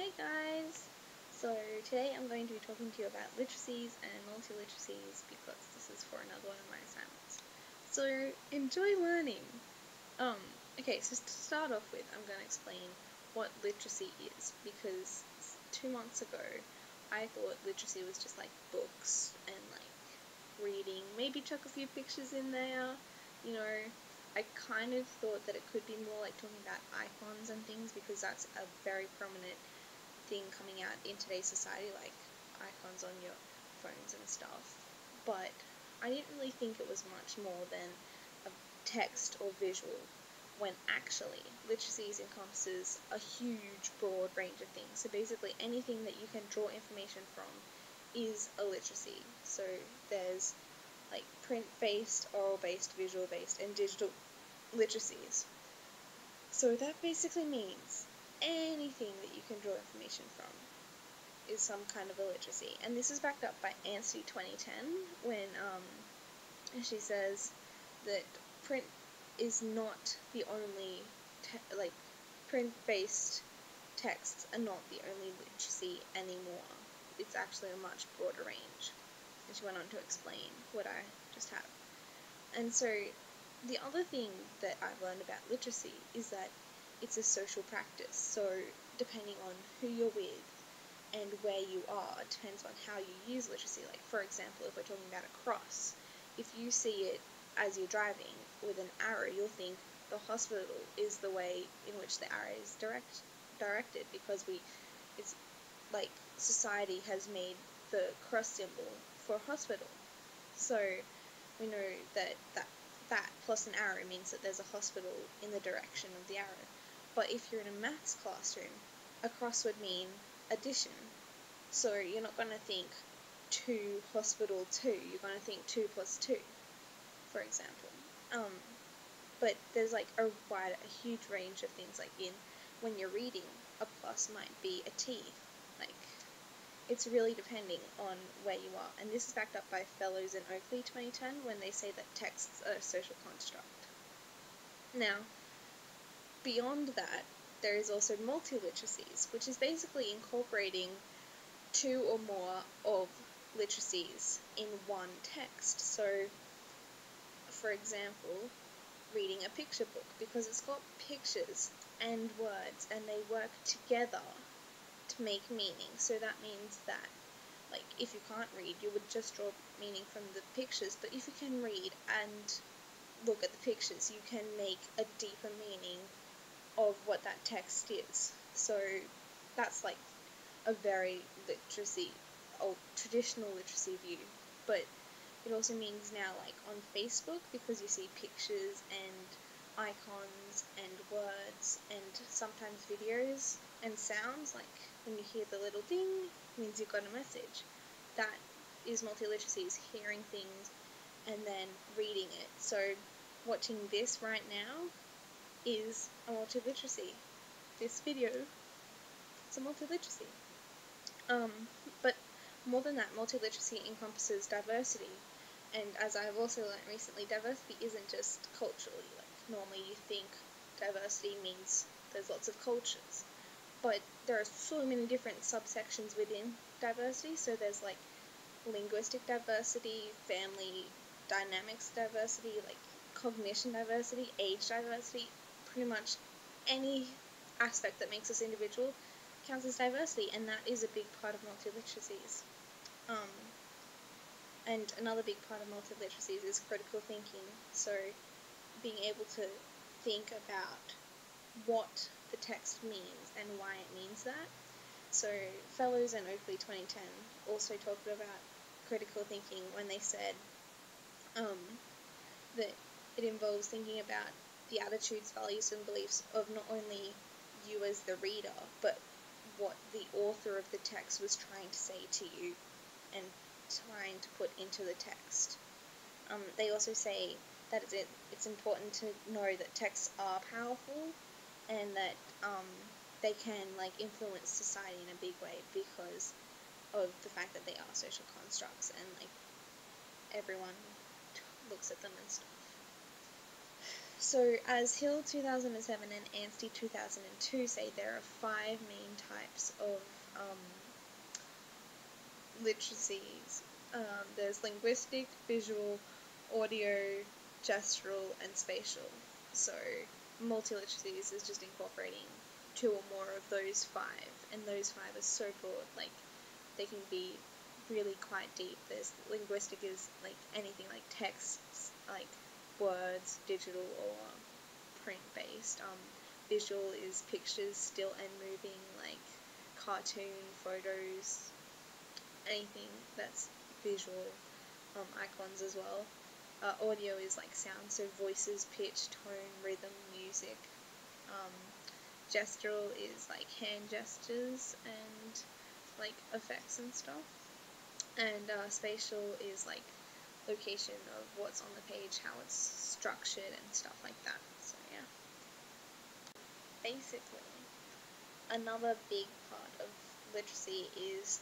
Hey guys! So today I'm going to be talking to you about literacies and multiliteracies because this is for another one of my assignments. So enjoy learning! Okay, so to start off with, I'm going to explain what literacy is because 2 months ago I thought literacy was just like books and like reading, maybe chuck a few pictures in there, you know. I kind of thought that it could be more like talking about icons and things because that's a very prominent thing coming out in today's society, like icons on your phones and stuff. But I didn't really think it was much more than a text or visual, when actually literacies encompasses a huge broad range of things. So basically anything that you can draw information from is a literacy. So there's like print-based, oral-based, visual-based, and digital literacies. So that basically means anything that you can draw information from is some kind of a literacy. And this is backed up by Anstey 2010 when she says that print is not the only, print-based texts are not the only literacy anymore. It's actually a much broader range. And she went on to explain what I just have. And so the other thing that I've learned about literacy is that it's a social practice. So depending on who you're with and where you are, it depends on how you use literacy. Like for example, if we're talking about a cross, if you see it as you're driving with an arrow, you'll think the hospital is the way in which the arrow is directed because it's like society has made the cross symbol for a hospital. So we know that plus an arrow means that there's a hospital in the direction of the arrow. But if you're in a maths classroom, a cross would mean addition. So you're not going to think 2 hospital 2, you're going to think 2 plus 2, for example. But there's like a huge range of things, like when you're reading, a plus might be a T. Like, it's really depending on where you are. And this is backed up by Fellows in Oakley 2010 when they say that texts are a social construct. Now, beyond that, there is also multiliteracies, which is basically incorporating 2 or more of literacies in one text. So, for example, reading a picture book, because it's got pictures and words and they work together to make meaning. So that means that, like, if you can't read, you would just draw meaning from the pictures, but if you can read and look at the pictures, you can make a deeper meaning of what that text is. So that's like a very traditional literacy view, but it also means now, like on Facebook, because you see pictures and icons and words and sometimes videos and sounds, like when you hear the little ding, means you've got a message. That is multiliteracies, hearing things and then reading it. So watching this right now is a multiliteracy. This video is a multiliteracy. But more than that, multiliteracy encompasses diversity. And as I've also learned recently, diversity isn't just culturally. Like, normally you think diversity means there's lots of cultures. But there are so many different subsections within diversity. So there's like linguistic diversity, family dynamics diversity, like cognition diversity, age diversity. Pretty much any aspect that makes us individual counts as diversity, and that is a big part of multiliteracies. And another big part of multiliteracies is critical thinking. So being able to think about what the text means and why it means that. So Fellows in Oakley 2010 also talked about critical thinking when they said that it involves thinking about the attitudes, values, and beliefs of not only you as the reader, but what the author of the text was trying to say to you and trying to put into the text. They also say that it's important to know that texts are powerful and that they can like influence society in a big way because of the fact that they are social constructs and like everyone looks at them and stuff. So, as Hill 2007 and Anstey 2002 say, there are 5 main types of literacies. There's linguistic, visual, audio, gestural, and spatial. So, multiliteracies is just incorporating 2 or more of those 5, and those 5 are so broad, like, they can be really quite deep. There's linguistic is like anything like texts, like words, digital or print-based. Visual is pictures, still and moving, like cartoon, photos, anything that's visual, icons as well. Audio is like sound, so voices, pitch, tone, rhythm, music. Gestural is like hand gestures and like effects and stuff. And spatial is like location of what's on the page, how it's structured and stuff like that. So yeah. Basically, another big part of literacy is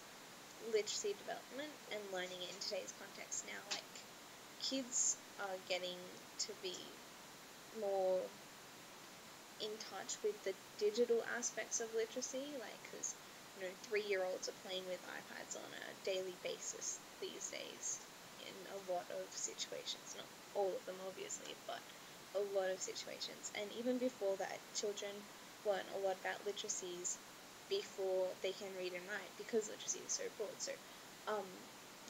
literacy development and learning it in today's context now. Like, kids are getting to be more in touch with the digital aspects of literacy, like, because, 3-year-olds are playing with iPads on a daily basis these days in a lot of situations. Not all of them, obviously, but a lot of situations. And even before that, children learn a lot about literacies before they can read and write, because literacy is so broad. So,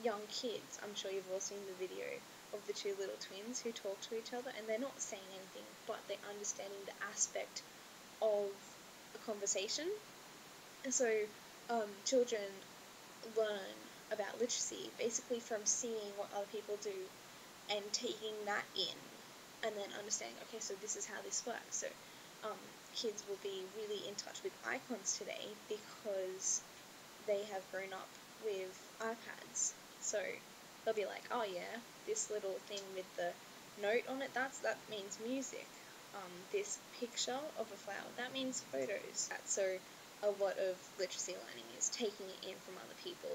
young kids, I'm sure you've all seen the video of the 2 little twins who talk to each other, and they're not saying anything, but they're understanding the aspect of a conversation. And so, children learn about literacy basically from seeing what other people do and taking that in, and then understanding, okay, so this is how this works. So, kids will be really in touch with icons today because they have grown up with iPads. So they'll be like, oh yeah, this little thing with the note on it, that means music. This picture of a flower, that means photos. So a lot of literacy learning is taking it in from other people,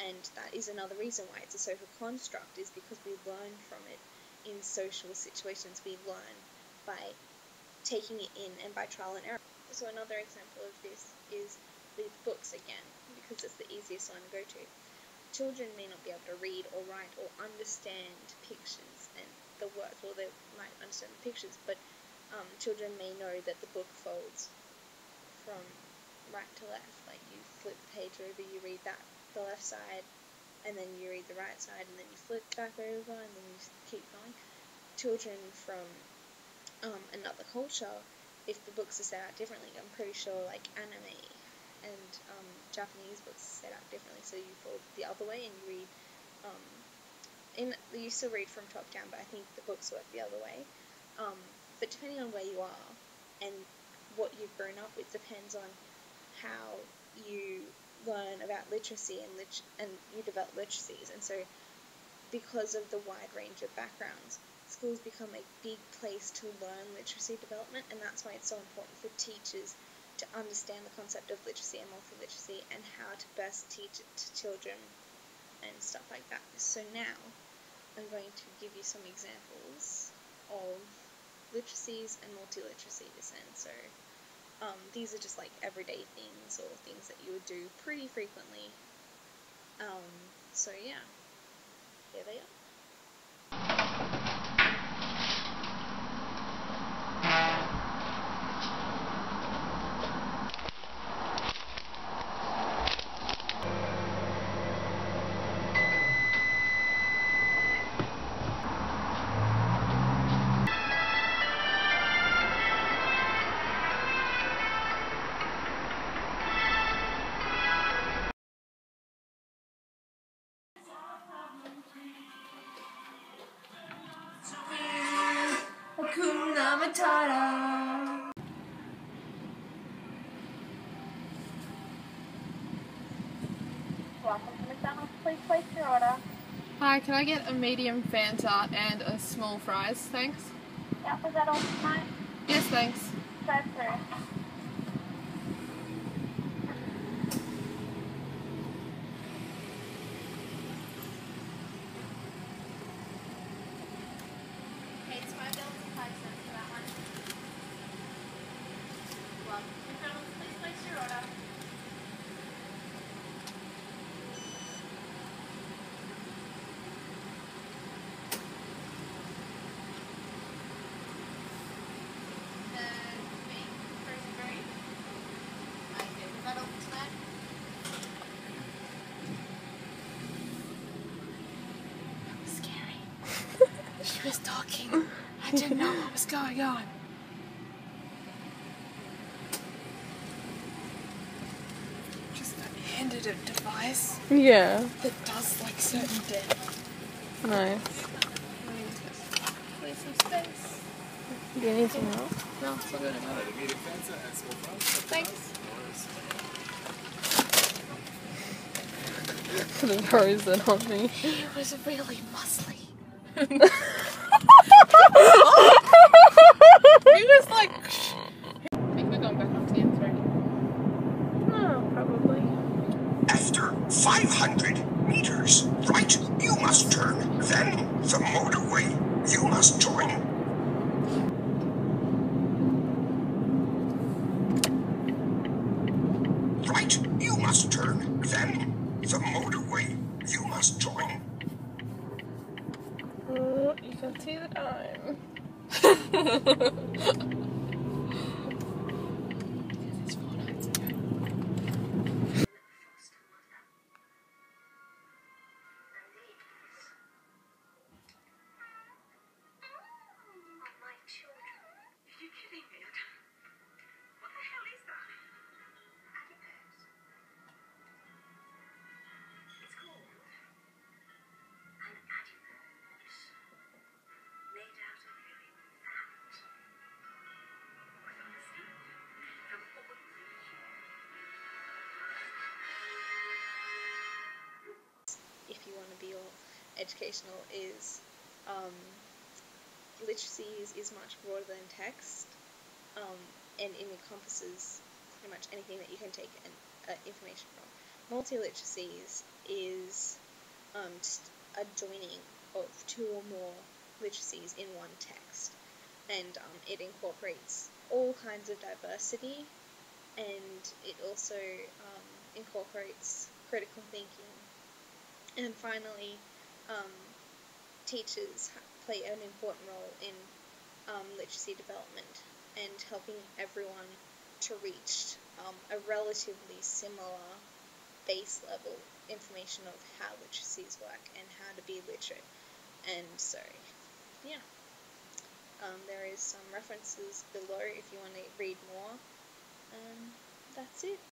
and that is another reason why it's a social construct, is because we learn from it in social situations. We learn by taking it in and by trial and error. So another example of this is with books again, because it's the easiest one to go to. Children may not be able to read or write or understand pictures and the words. Well, they might understand the pictures, but children may know that the book folds from right to left. Like, you flip the page over, you read that, the left side, and then you read the right side, and then you flip back over, and then you keep going. Children from another culture, if the books are set out differently, I'm pretty sure like anime and Japanese books are set out differently, so you fold the other way and you read, you still read from top down, but I think the books work the other way. But depending on where you are and what you've grown up with depends on how you learn about literacy and you develop literacies. And so, because of the wide range of backgrounds, schools become a big place to learn literacy development, and that's why it's so important for teachers to understand the concept of literacy and multiliteracy and how to best teach it to children and stuff like that. So now I'm going to give you some examples of literacies and multiliteracies, and so these are just like everyday things or things that you would do pretty frequently. So yeah, here they are. Hakuna Matata. Welcome to McDonald's. Please place your order. Hi, can I get a medium Fanta and a small fries, thanks? Yep, was that all tonight? Yes, thanks. Drive through. Okay, it's $5.05 for that one. Please place your order. She was talking. I didn't know what was going on. Just a handed device Yeah. that does like certain depth. Nice. Please some space. Do you need some help? No, it's all good. Thanks. Could have frozen on me. He was really muscly. He was like. I think we're going back up to the N.S.W. Oh, probably. After 500 meters, right, you must turn. Then the motorway you must join. Right, you must turn. Then the motorway you must join. Oh, you can see the time. If you want to be all educational, is literacies is much broader than text, and it encompasses pretty much anything that you can take information from. Multiliteracies is just a joining of two or more literacies in one text, and it incorporates all kinds of diversity, and it also incorporates critical thinking. And finally, teachers play an important role in literacy development and helping everyone to reach a relatively similar base level information of how literacies work and how to be literate. And so, yeah, there is some references below if you want to read more. That's it.